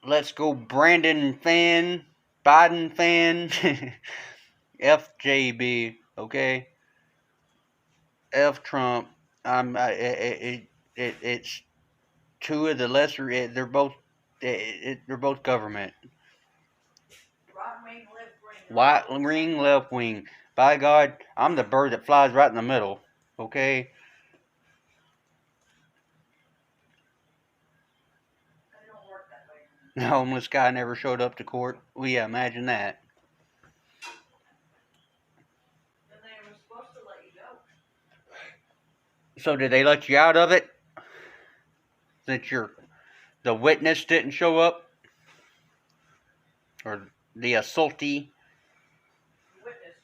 [SPEAKER 1] Let's Go Brandon fan, Biden fan. FJB, okay? F Trump. I'm it's two of the lesser. They're both government.
[SPEAKER 2] Right wing, left wing.
[SPEAKER 1] Right wing, left wing. By God, I'm the bird that flies right in the middle. Okay.
[SPEAKER 2] They don't work that way.
[SPEAKER 1] The homeless guy never showed up to court. Well, yeah, imagine that.
[SPEAKER 2] Then they were supposed to let you go.
[SPEAKER 1] So did they let you out of it? Since the witness didn't show up, or the assaultee?
[SPEAKER 2] Witness.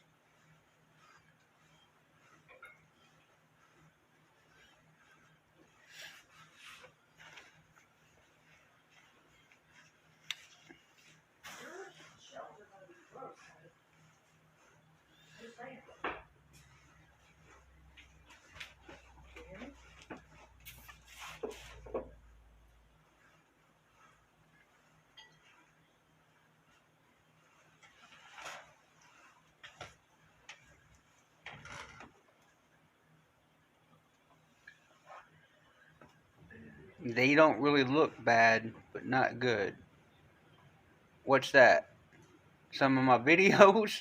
[SPEAKER 2] Your shells are gonna be gross, honey. Just saying. You hear me?
[SPEAKER 1] They don't really look bad, but not good. What's that? Some of my videos?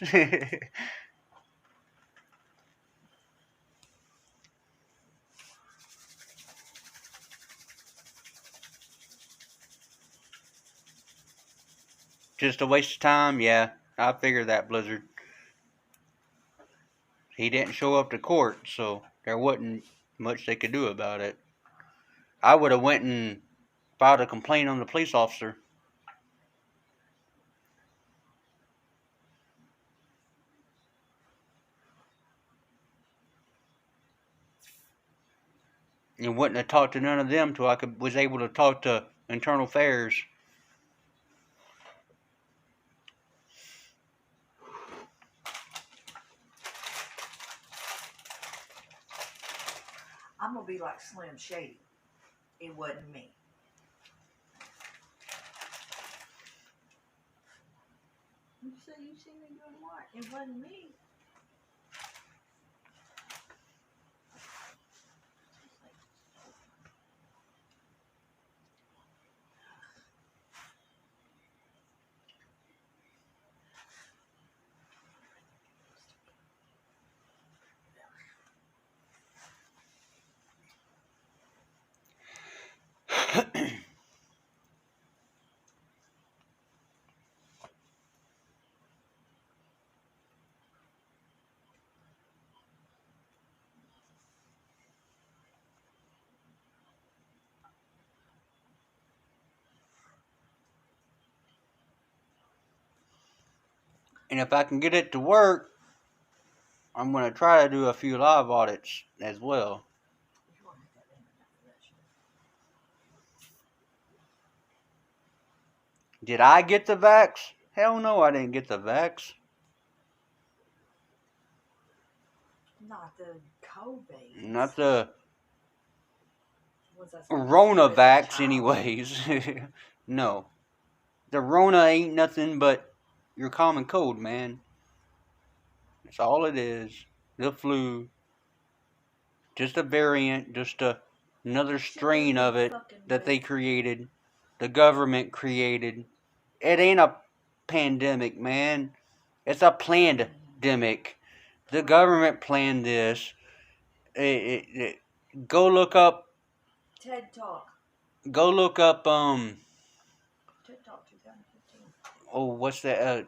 [SPEAKER 1] Just a waste of time? Yeah, I figured that, Blizzard. He didn't show up to court, so there wasn't much they could do about it. I would have went and filed a complaint on the police officer. And wouldn't have talked to none of them till was able to talk to Internal Affairs.
[SPEAKER 2] I'm gonna be like Slim Shady. It wasn't me. You say you see me doing what? It wasn't me.
[SPEAKER 1] And if I can get it to work, I'm going to try to do a few live audits as well. Did I get the vax? Hell no, I didn't get the vax.
[SPEAKER 2] Not the COVID.
[SPEAKER 1] Not the
[SPEAKER 2] What's that?
[SPEAKER 1] Rona vax, anyways. No. The Rona ain't nothing but your common cold, man. That's all it is. The flu. Just a variant, just another strain of it that they created. The government created. It ain't a pandemic, man. It's a planned-demic. The government planned this. Go look up.
[SPEAKER 2] TED Talk.
[SPEAKER 1] Go look up.
[SPEAKER 2] TED Talk 2015.
[SPEAKER 1] Oh, what's that?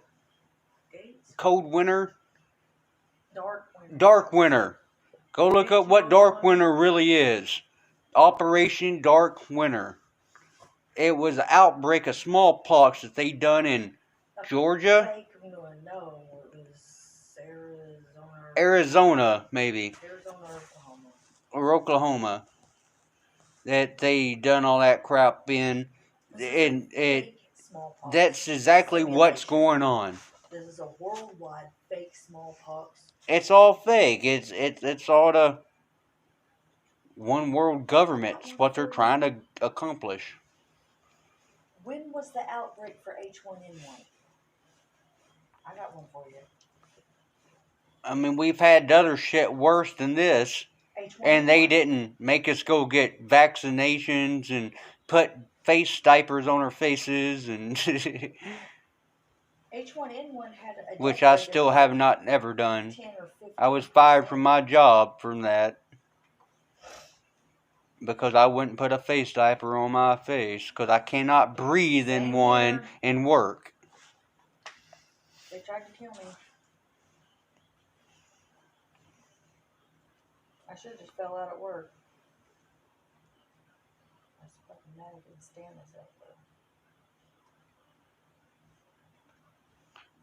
[SPEAKER 2] Gates.
[SPEAKER 1] Cold winter.
[SPEAKER 2] Dark winter.
[SPEAKER 1] Dark winter. Go look up what dark winter really is. Operation Dark Winter. It was an outbreak of smallpox that they done in Georgia.
[SPEAKER 2] No, it was Arizona.
[SPEAKER 1] Arizona, maybe.
[SPEAKER 2] Arizona or Oklahoma.
[SPEAKER 1] Or Oklahoma. That they done all that crap in. And that's exactly what's going on.
[SPEAKER 2] This is a worldwide fake smallpox.
[SPEAKER 1] It's all fake. It's all the one world government. It's what they're trying to accomplish.
[SPEAKER 2] When was the outbreak for H1N1? I got one for you.
[SPEAKER 1] I mean, we've had other shit worse than this.
[SPEAKER 2] H1N1.
[SPEAKER 1] And they didn't make us go get vaccinations and put face diapers on our faces and
[SPEAKER 2] H1N1 had a
[SPEAKER 1] which I still have not ever done. I was fired from my job from that because I wouldn't put a face diaper on my face because I cannot breathe in one and work.
[SPEAKER 2] They tried to kill me. I should have just fell out at work. I was fucking mad I didn't stand this up though.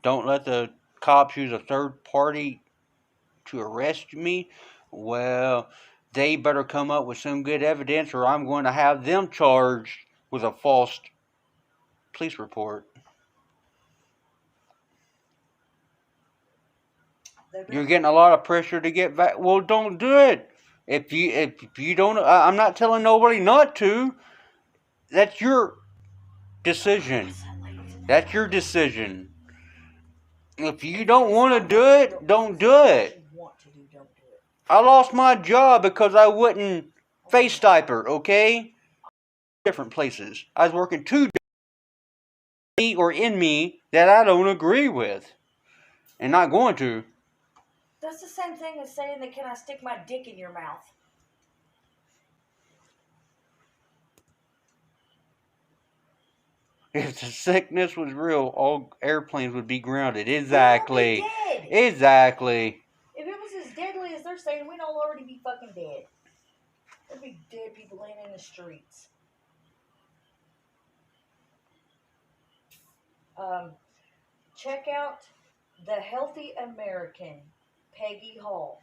[SPEAKER 1] Don't let the cops use a third party to arrest me. Well, they better come up with some good evidence or I'm going to have them charged with a false police report. You're getting a lot of pressure to get back. Well, don't do it. If you don't, I'm not telling nobody not to. That's your decision. That's your decision. If you don't want to do it, don't do it. I lost my job because I wouldn't face diaper, okay? Different places. I was working two me or in me that I don't agree with. And not going to.
[SPEAKER 2] That's the same thing as saying that can I stick my dick in your mouth?
[SPEAKER 1] If the sickness was real, all airplanes would be grounded. Exactly.
[SPEAKER 2] Dead.
[SPEAKER 1] Exactly.
[SPEAKER 2] If it was as deadly as they're saying, we'd all already be fucking dead. There'd be dead people laying in the streets. Check out The Healthy American, Peggy Hall.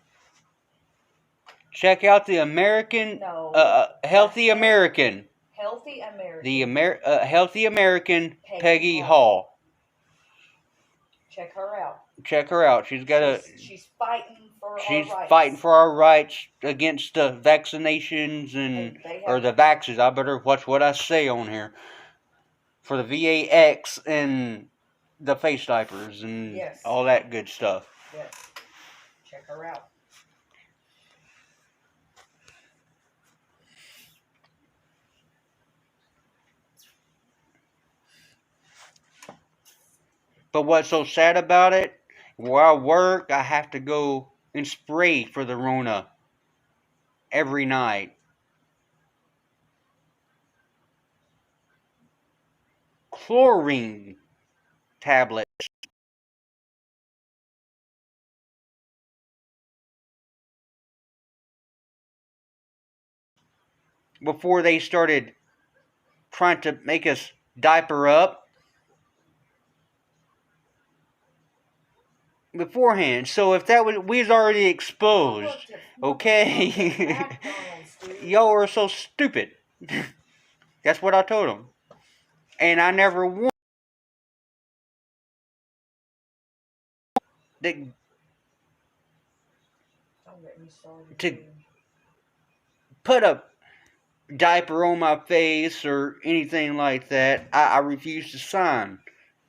[SPEAKER 1] Check out the American, Healthy American.
[SPEAKER 2] Healthy American.
[SPEAKER 1] The Healthy American, Peggy Hall.
[SPEAKER 2] Check her out.
[SPEAKER 1] Check her out. She's got
[SPEAKER 2] She's fighting for our rights.
[SPEAKER 1] She's fighting for our rights against the vaccinations and or the vaxes. I better watch what I say on here. For the VAX and the face diapers and all that good stuff.
[SPEAKER 2] Yes. Check her out.
[SPEAKER 1] But what's so sad about it, where I work, I have to go and spray for the Rona every night. Chlorine tablets. Before they started trying to make us diaper up. beforehand. So if that was, we was already exposed. Okay,
[SPEAKER 2] McDonald's, dude.
[SPEAKER 1] y'all are so stupid. That's what I told them, and I never wanted
[SPEAKER 2] Don't get me started.
[SPEAKER 1] to put a diaper on my face or anything like that. I refuse to sign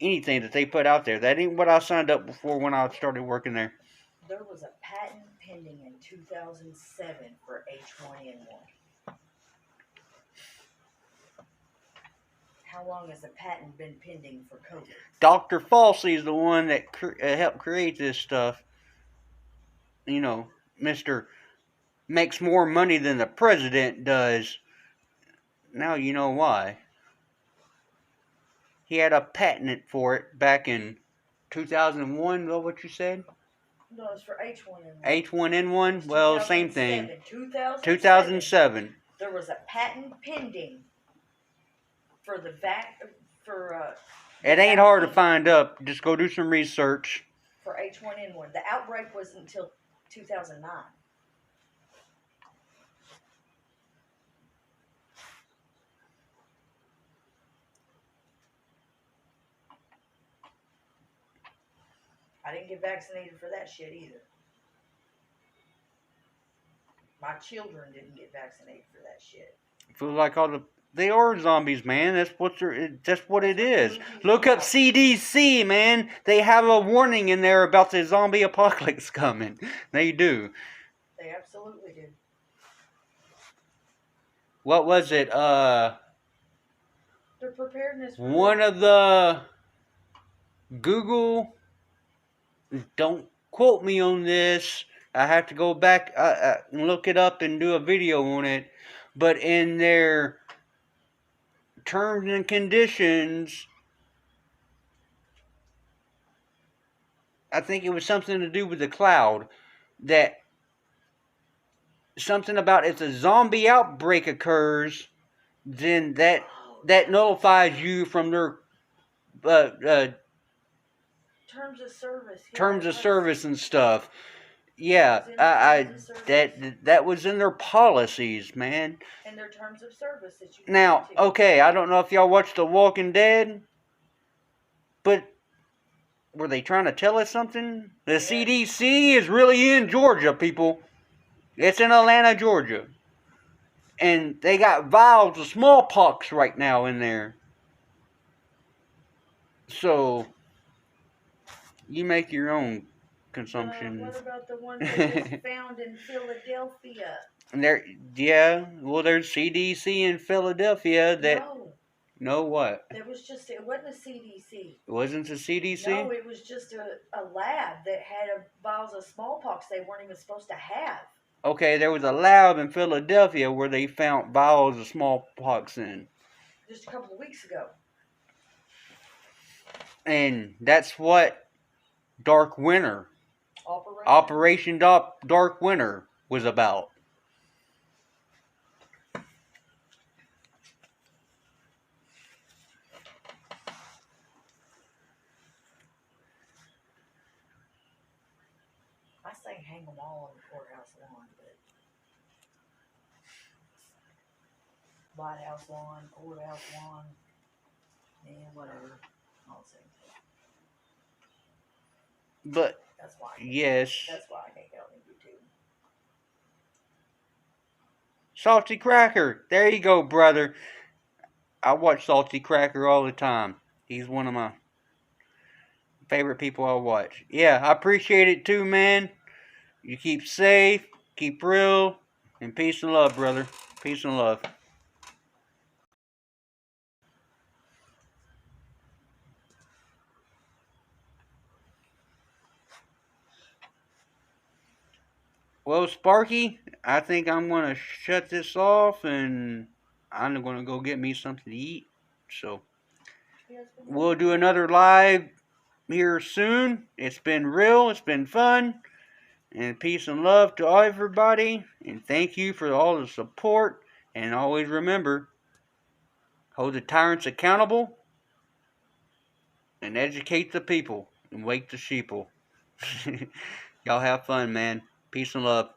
[SPEAKER 1] anything that they put out there. That ain't what I signed up for when I started working there.
[SPEAKER 2] There was a patent pending in 2007 for H1N1. How long has a patent been pending for COVID?
[SPEAKER 1] Dr. Fauci is the one that helped create this stuff. You know, Mr. makes more money than the president does. Now you know why. He had a patent for it back in 2001, is that what you said?
[SPEAKER 2] No, it's for H1N1.
[SPEAKER 1] H1N1? Well, same thing.
[SPEAKER 2] 2007. There was a patent pending for the
[SPEAKER 1] it ain't hard to find up. Just go do some research.
[SPEAKER 2] For H1N1. The outbreak was until 2009. I didn't get vaccinated for that shit either. My children didn't get vaccinated for that shit.
[SPEAKER 1] Feel like they are zombies, man. That's what it is. Look up CDC, man. They have a warning in there about the zombie apocalypse coming. They do.
[SPEAKER 2] They absolutely do.
[SPEAKER 1] What was it?
[SPEAKER 2] Their preparedness.
[SPEAKER 1] One of the Google. Don't quote me on this. I have to go back and look it up and do a video on it. But in their terms and conditions, I think it was something to do with the cloud. That something about if a zombie outbreak occurs, then that nullifies you from their
[SPEAKER 2] terms of service. Yeah,
[SPEAKER 1] terms of service and stuff. Yeah, that was in their policies, man.
[SPEAKER 2] And their terms of service that you.
[SPEAKER 1] Now, okay, I don't know if y'all watched The Walking Dead, but were they trying to tell us something? The CDC is really in Georgia, people. It's in Atlanta, Georgia. And they got vials of smallpox right now in there. So, you make your own consumption.
[SPEAKER 2] What about the one that was found in Philadelphia?
[SPEAKER 1] There's CDC in Philadelphia that... No, what?
[SPEAKER 2] It wasn't a CDC.
[SPEAKER 1] It wasn't a CDC?
[SPEAKER 2] No, it was just a lab that had vials of smallpox they weren't even supposed to have.
[SPEAKER 1] Okay, there was a lab in Philadelphia where they found vials of smallpox in.
[SPEAKER 2] Just a couple of weeks ago.
[SPEAKER 1] And that's what Dark Winter, Operation Dark Winter was about.
[SPEAKER 2] I say hang them all on the courthouse lawn, but White House lawn, courthouse lawn, whatever. All the same thing.
[SPEAKER 1] But
[SPEAKER 2] that's why.
[SPEAKER 1] Yes.
[SPEAKER 2] That's why I can't get on YouTube.
[SPEAKER 1] Salty Cracker, there you go, brother. I watch Salty Cracker all the time. He's one of my favorite people I watch. Yeah, I appreciate it too, man. You keep safe, keep real, and peace and love, brother. Peace and love. Well, Sparky, I think I'm going to shut this off, and I'm going to go get me something to eat. So, we'll do another live here soon. It's been real. It's been fun. And peace and love to everybody. And thank you for all the support. And always remember, hold the tyrants accountable and educate the people and wake the sheeple. Y'all have fun, man. Peace and love.